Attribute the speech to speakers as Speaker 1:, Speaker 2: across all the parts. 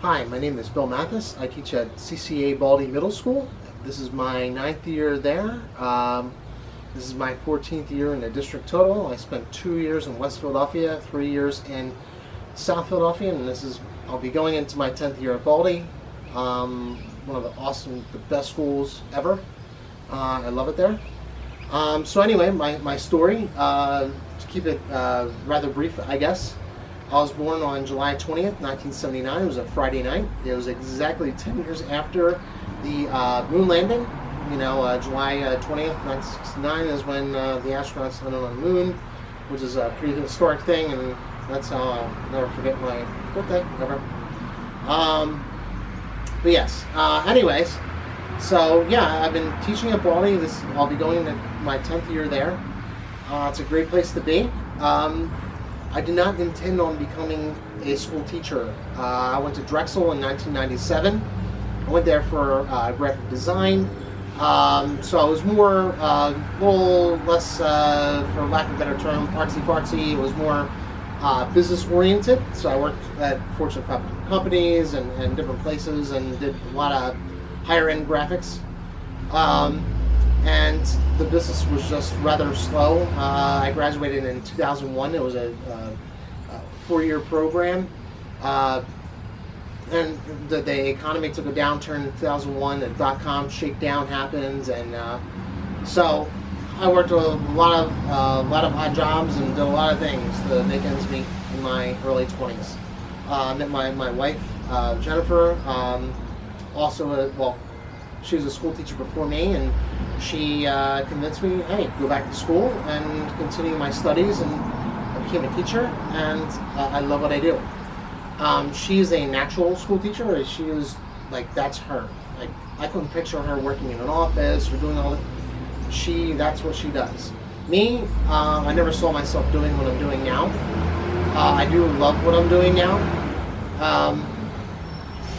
Speaker 1: Hi, my name is Bill Mathis. I teach at CCA Baldy Middle School. This is my 9th year there. This is my 14th year in the district total. I spent 2 years in West Philadelphia, 3 years in South Philadelphia, and I'll be going into my 10th year at Baldy. One of the best schools ever. I love it there. So anyway, my story, to keep it rather brief, I guess. I was born on July 20th, 1979. It was a Friday night. It was exactly 10 years after the moon landing. You know, July 20th, 1969 is when the astronauts landed on the moon, which is a pretty historic thing, and that's how I'll never forget my birthday, ever. But yes, anyways, so yeah, I've been teaching at Baldy. I'll be going into my 10th year there. It's a great place to be. I did not intend on becoming a school teacher. I went to Drexel in 1997. I went there for graphic design. So I was more, a little less, for lack of a better term, artsy-fartsy. It was more business-oriented. So I worked at Fortune 500 companies and different places and did a lot of higher-end graphics. And the business was just rather slow. I graduated in 2001. It was a 4-year program. And the economy took a downturn in 2001. The dot-com shakedown happened, and so I worked a lot of odd jobs and did a lot of things to make ends meet in my early 20s. I met my wife, Jennifer. She was a school teacher before me, and she convinced me, hey, go back to school and continue my studies, and I became a teacher, and I love what I do. She's a natural school teacher. She was like, that's her. Like, I couldn't picture her working in an office or doing all that. That's what she does. Me, I never saw myself doing what I'm doing now. I do love what I'm doing now.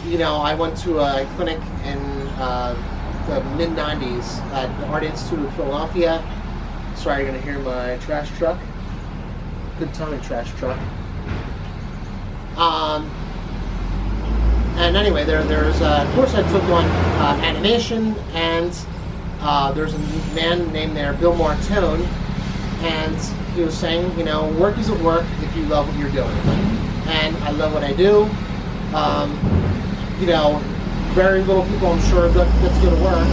Speaker 1: You know, I went to a clinic in the mid-90s at the Art Institute of Philadelphia. Sorry, you're going to hear my trash truck. Good timing, trash truck. And anyway, there's a course I took on animation, and there's a man named there, Bill Martone, and he was saying, you know, work isn't work if you love what you're doing. And I love what I do. You know, very little people, I'm sure, get to go to work.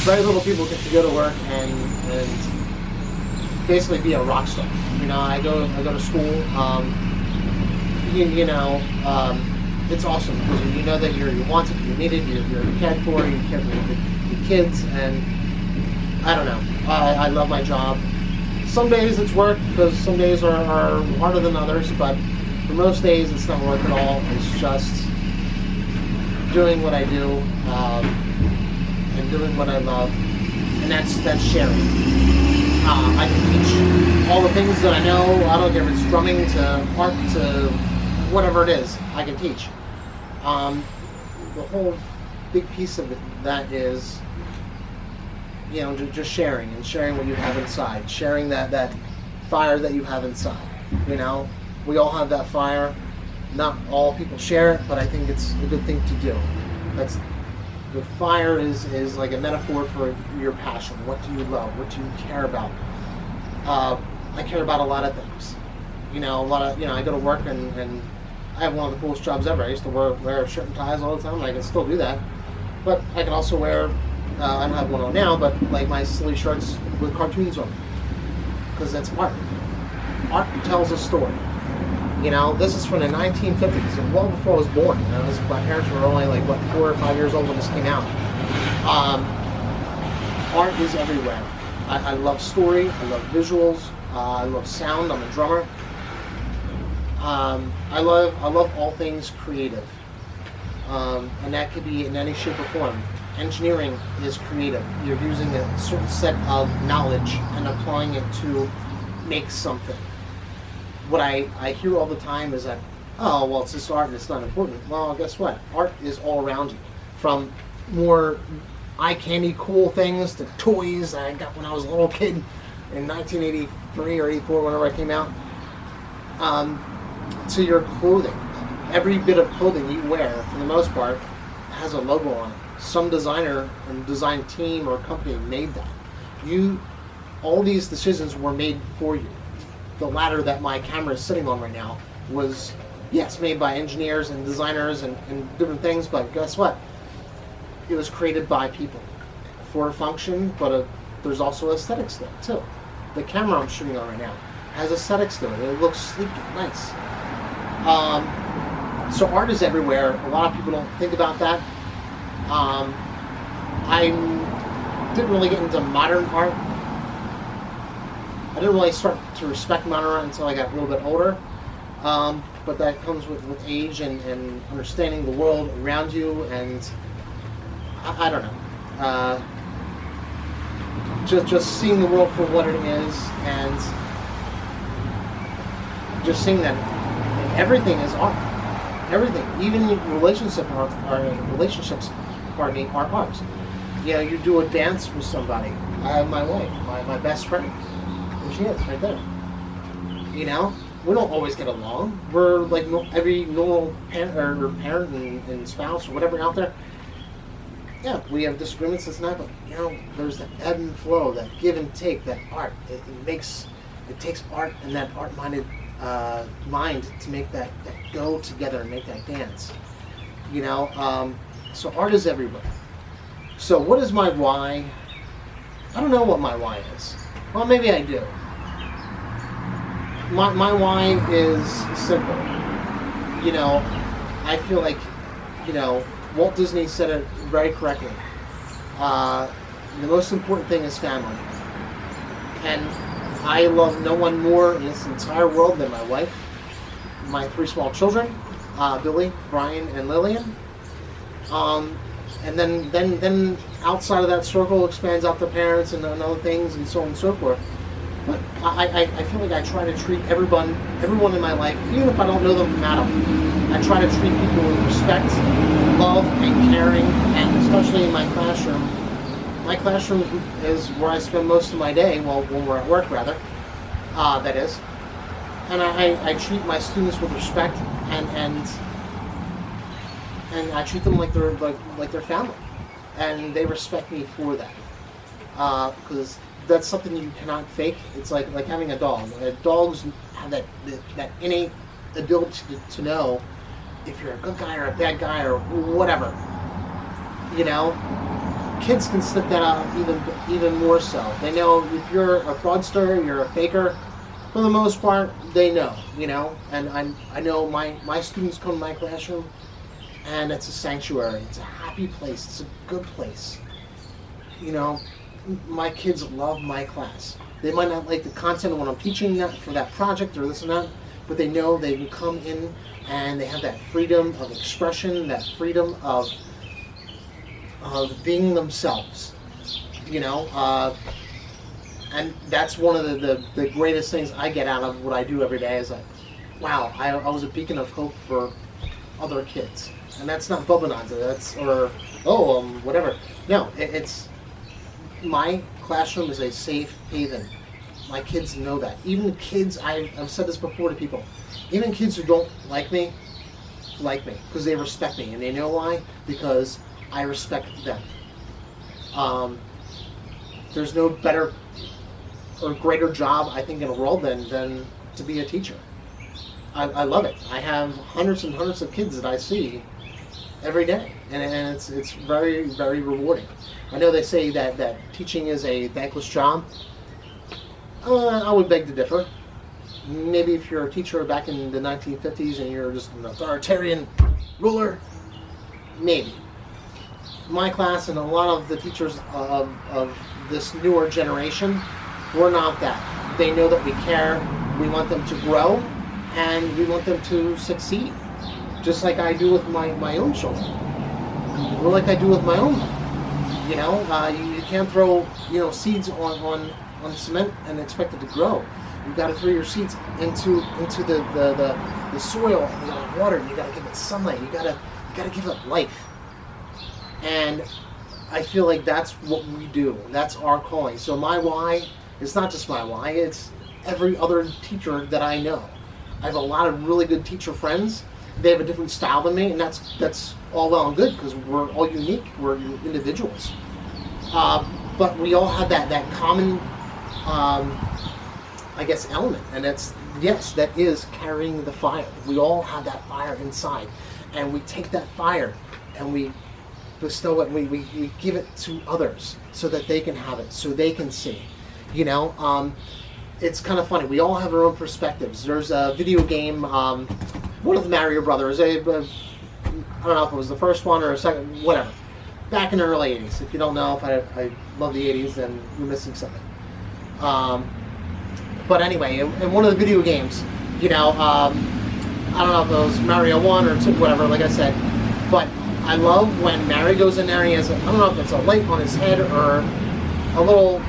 Speaker 1: Very little people get to go to work and basically be a rock star. You know, I go to school. It's awesome because you know that you're wanted, you're needed, you're cared for, you care for your kids, and I don't know. I love my job. Some days it's work because some days are harder than others, but for most days it's not work at all. It's just doing what I do and doing what I love, and that's sharing. I can teach all the things that I know. I don't care if it's drumming to art to whatever it is. I can teach. The whole big piece of that is, you know, just sharing what you have inside, sharing that fire that you have inside. You know, we all have that fire. Not all people share it, but I think it's a good thing to do. The fire is like a metaphor for your passion. What do you love? What do you care about? I care about a lot of things. You know, I go to work and I have one of the coolest jobs ever. I used to wear shirt and ties all the time, and I can still do that. But I can also wear, I don't have one on now, but like my silly shirts with cartoons on them. Because that's art. Art tells a story. You know, this is from the 1950s, so well before I was born. You know, my parents were only like, 4 or 5 years old when this came out. Art is everywhere. I love story, I love visuals, I love sound, I'm a drummer. I love all things creative. And that could be in any shape or form. Engineering is creative. You're using a certain set of knowledge and applying it to make something. What I hear all the time is that, oh, well, it's just art and it's not important. Well, guess what? Art is all around you. From more eye candy cool things to toys that I got when I was a little kid in 1983 or 84, whenever I came out, to your clothing. Every bit of clothing you wear, for the most part, has a logo on it. Some designer and design team or company made that. All these decisions were made for you. The ladder that my camera is sitting on right now was, yes, made by engineers and designers and different things, but guess what? It was created by people for a function, but there's also aesthetics to it too. The camera I'm shooting on right now has aesthetics to it. It looks sleek and nice. So art is everywhere. A lot of people don't think about that. I didn't really get into modern art. I didn't really start to respect modern art until I got a little bit older. But that comes with age and understanding the world around you, and I don't know. Just seeing the world for what it is, and just seeing that everything is art. Everything, even relationships, are art. You know, you do a dance with somebody. I have my wife, my best friend. There she is, right there. You know, we don't always get along. We're like every normal parent and spouse or whatever out there. Yeah, we have disagreements, this and that, but you know, there's that ebb and flow, that give and take, that art. It takes art and that art-minded mind to make that go together and make that dance. You know, so art is everywhere. So what is my why? I don't know what my why is. Well, maybe I do. My why is simple. You know, I feel like, you know, Walt Disney said it very correctly. The most important thing is family. And I love no one more in this entire world than my wife, my 3 small children, Billy, Brian, and Lillian. And then outside of that circle expands out to parents and other things and so on and so forth. But I feel like I try to treat everyone in my life, even if I don't know them from Adam, I try to treat people with respect, love, and caring, and especially in my classroom. My classroom is where I spend most of my day, well, when we're at work, rather, that is. And I treat my students with respect, and I treat them like they're family, and they respect me for that. Because that's something you cannot fake. It's like having a dog. Dogs have that innate ability to know if you're a good guy or a bad guy or whatever. You know, kids can slip that out even more so. They know if you're a fraudster, you're a faker. For the most part, they know. You know, and I know my students come to my classroom, and it's a sanctuary. It's a happy place. It's a good place. You know, my kids love my class. They might not like the content of what I'm teaching that for that project or this and that, but they know they can come in and they have that freedom of expression, that freedom of being themselves. You know, and that's one of the greatest things I get out of what I do every day is like, wow, I was a beacon of hope for other kids. And that's not Bobonanza, that's, or, whatever. No, it's, my classroom is a safe haven. My kids know that. Even kids, I've said this before to people, even kids who don't like me, because they respect me. And they know why? Because I respect them. There's no better or greater job, I think, in the world than to be a teacher. I love it. I have hundreds and hundreds of kids that I see every day, and it's very, very rewarding. I know they say that teaching is a thankless job. I would beg to differ. Maybe if you're a teacher back in the 1950s and you're just an authoritarian ruler, maybe. My class and a lot of the teachers of this newer generation, we're not that. They know that we care, we want them to grow, and we want them to succeed. Just like I do with my own children. Or like I do with my own life. You know, you can't throw, seeds on cement and expect it to grow. You've got to throw your seeds into the soil, and you got to water, and you got to give it sunlight. You got to give it life. And I feel like that's what we do. That's our calling. So my why It's not just my why, it's every other teacher that I know. I have a lot of really good teacher friends. They have a different style than me, and that's all well and good because we're all unique. We're individuals. But we all have that common, I guess, element, and that is carrying the fire. We all have that fire inside, and we take that fire and we bestow it, and we give it to others so that they can have it, so they can see. It's kind of funny. We all have our own perspectives. There's a video game, one of the Mario Brothers. I don't know if it was the first one or a second, whatever. Back in the early 80s. If you don't know, if I love the 80s, then you're missing something. But anyway, in one of the video games, I don't know if it was Mario 1 or 2, whatever, like I said, but I love when Mario goes in there and he has, I don't know if it's a light on his head or a little,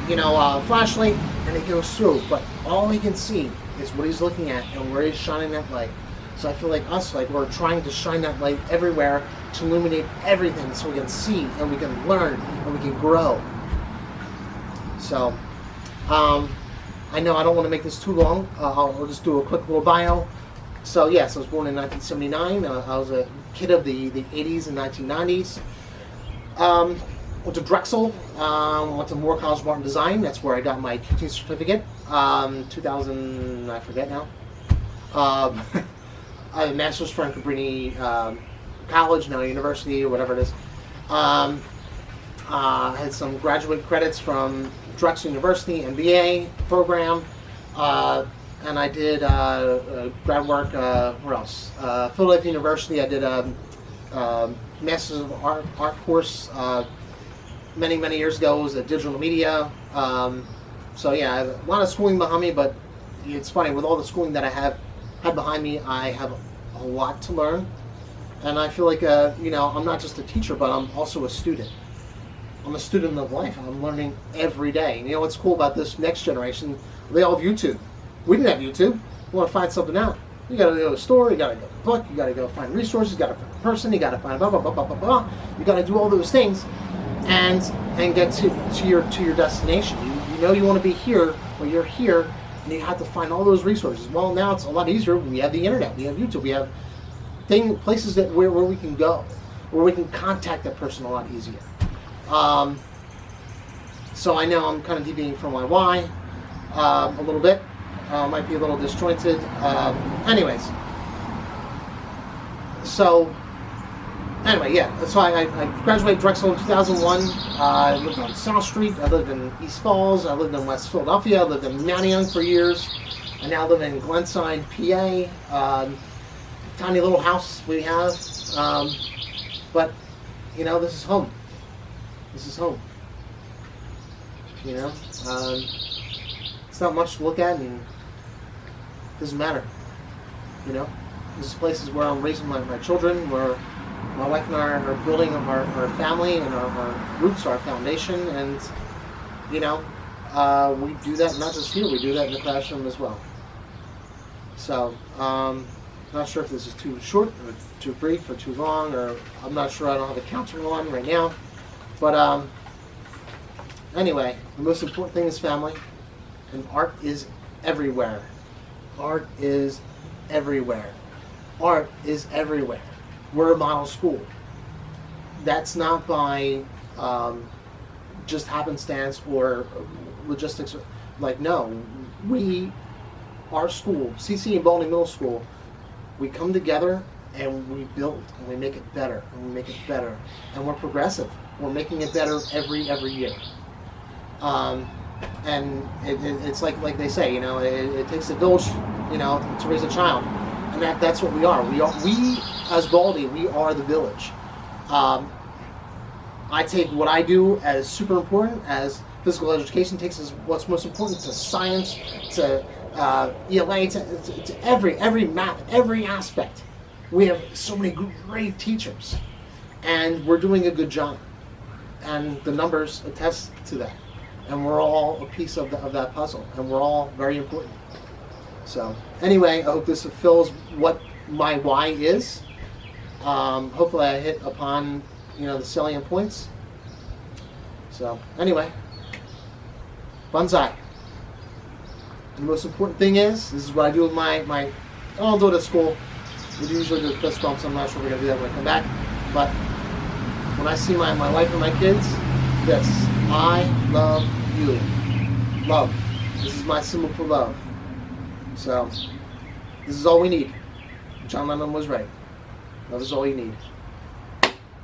Speaker 1: flashlight, and it goes through, but all he can see is what he's looking at and where he's shining that light. So I feel like we're trying to shine that light everywhere to illuminate everything so we can see and we can learn and we can grow. So, I know I don't want to make this too long. I'll just do a quick little bio. So yes, I was born in 1979. I was a kid of the 80s and 1990s. Went to Drexel, went to Moore College of Art and Design. That's where I got my teaching certificate. 2000, I forget now. I have a master's from Cabrini College, now university, or whatever it is. Had some graduate credits from Drexel University, MBA program. And I did grad work, where else? Philadelphia University, I did a Masters of Art course many years ago. It was a digital media. So yeah, I have a lot of schooling behind me, but it's funny, with all the schooling that I had behind me, I have a lot to learn. And I feel like, I'm not just a teacher, but I'm also a student. I'm a student of life. I'm learning every day. And what's cool about this next generation? They all have YouTube. We didn't have YouTube. You want to find something out, you got to go to a store, you got to go to a book, you got to go find resources, you got to find a person, you got to find blah blah blah blah blah blah. You got to do all those things, and get to your destination. You want to be here, but you're here, and you have to find all those resources. Well, now it's a lot easier. We have the internet, we have YouTube, we have places where we can go, where we can contact that person a lot easier. So I know I'm kind of deviating from my why a little bit. Might be a little disjointed. Anyways, so anyway, yeah. So I graduated Drexel in 2001. I lived on South Street. I lived in East Falls. I lived in West Philadelphia. I lived in Manayunk for years. I now live in Glenside, PA. Tiny little house we have. But this is home. This is home. It's not much to look at, and it doesn't matter. This is places where I'm raising my children, where my wife and I are building our family and our roots, our foundation, and we do that not just here, we do that in the classroom as well. So, not sure if this is too short or too brief or too long, or I'm not sure. I don't have a counter on right now, but anyway, the most important thing is family. And art is everywhere. Art is everywhere. Art is everywhere. We're a model school. That's not by just happenstance or logistics. No, our school, CC and Baldwin Middle School, we come together and we build and we make it better and we make it better. And we're progressive. We're making it better every year. And it's like they say, it takes a village, to raise a child, and that's what we are. We as Baldy, we are the village. I take what I do as super important, as physical education takes as what's most important, to science, to ELA, to every math, every aspect. We have so many great teachers, and we're doing a good job, and the numbers attest to that. And we're all a piece of that puzzle, and we're all very important. So anyway, I hope this fulfills what my why is. Hopefully I hit upon the salient points. So anyway, Banzai. The most important thing is, this is what I do with my I don't do it at school. We usually do fist bumps. I'm not sure we're going to do that when I come back. But when I see my wife and my kids, this, I love you. Love. This is my symbol for love. So, this is all we need. John Lennon was right. Love is all you need.